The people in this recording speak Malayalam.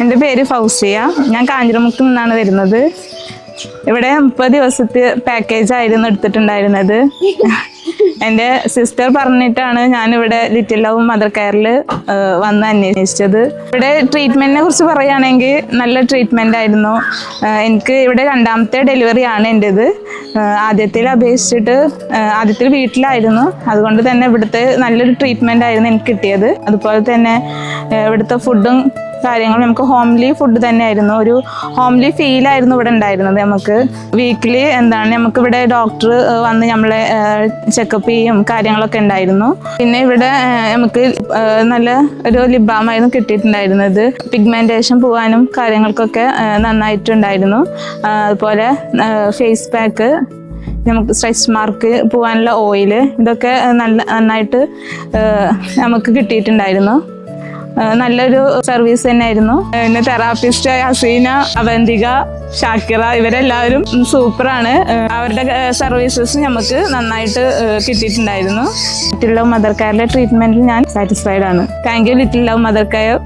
എൻ്റെ പേര് ഫൗസിയ. ഞാൻ കാഞ്ഞിരമുക്കിൽ നിന്നാണ് വരുന്നത്. ഇവിടെ 30 ദിവസത്തെ പാക്കേജ് ആയിരുന്നു എടുത്തിട്ടുണ്ടായിരുന്നത്. എൻ്റെ സിസ്റ്റർ പറഞ്ഞിട്ടാണ് ഞാനിവിടെ ലിറ്റിൽ ലവ് മദർ കെയറിൽ വന്ന് അന്വേഷിച്ചത്. ഇവിടെ ട്രീറ്റ്മെൻറ്റിനെ കുറിച്ച് പറയുകയാണെങ്കിൽ നല്ല ട്രീറ്റ്മെൻ്റ് ആയിരുന്നു. എനിക്ക് ഇവിടെ 2ാമത്തെ ഡെലിവറി ആണ് എൻ്റേത്. ആദ്യത്തിൽ അപേക്ഷിച്ചിട്ട് ആദ്യത്തിൽ വീട്ടിലായിരുന്നു. അതുകൊണ്ട് തന്നെ ഇവിടുത്തെ നല്ലൊരു ട്രീറ്റ്മെൻ്റ് ആയിരുന്നു എനിക്ക് കിട്ടിയത്. അതുപോലെ തന്നെ ഇവിടുത്തെ ഫുഡും കാര്യങ്ങളും നമുക്ക് ഹോംലി ഫുഡ് തന്നെയായിരുന്നു. ഒരു ഹോംലി ഫീലായിരുന്നു ഇവിടെ ഉണ്ടായിരുന്നത്. നമുക്ക് വീക്കിലി നമുക്ക് ഇവിടെ ഡോക്ടർ വന്ന് നമ്മളെ ചെക്കപ്പ് ചെയ്യും കാര്യങ്ങളൊക്കെ ഉണ്ടായിരുന്നു. പിന്നെ ഇവിടെ നമുക്ക് നല്ല ഒരു ലിപ് ബാം ആയിരുന്നു കിട്ടിയിട്ടുണ്ടായിരുന്നത്. പിഗ്മെൻറ്റേഷൻ പോകാനും കാര്യങ്ങൾക്കൊക്കെ നന്നായിട്ടുണ്ടായിരുന്നു. അതുപോലെ ഫേസ് പാക്ക്, നമുക്ക് സ്ട്രെച്ച് മാർക്ക് പോകാനുള്ള ഓയില്, ഇതൊക്കെ നന്നായിട്ട് നമുക്ക് കിട്ടിയിട്ടുണ്ടായിരുന്നു. നല്ലൊരു സർവീസ് തന്നെയായിരുന്നു. പിന്നെ തെറാപ്പിസ്റ്റ് ഹസീന, അവന്തിക, ഷാക്കിറ ഇവരെല്ലാവരും സൂപ്പറാണ്. അവരുടെ സർവീസസ് നമുക്ക് നന്നായിട്ട് കിട്ടിയിട്ടുണ്ടായിരുന്നു. ലിറ്റിൽ ലവ് മദർ കെയറിലെ ട്രീറ്റ്മെൻറ്റിൽ ഞാൻ സാറ്റിസ്ഫൈഡ് ആണ്. Thank you little love mother care.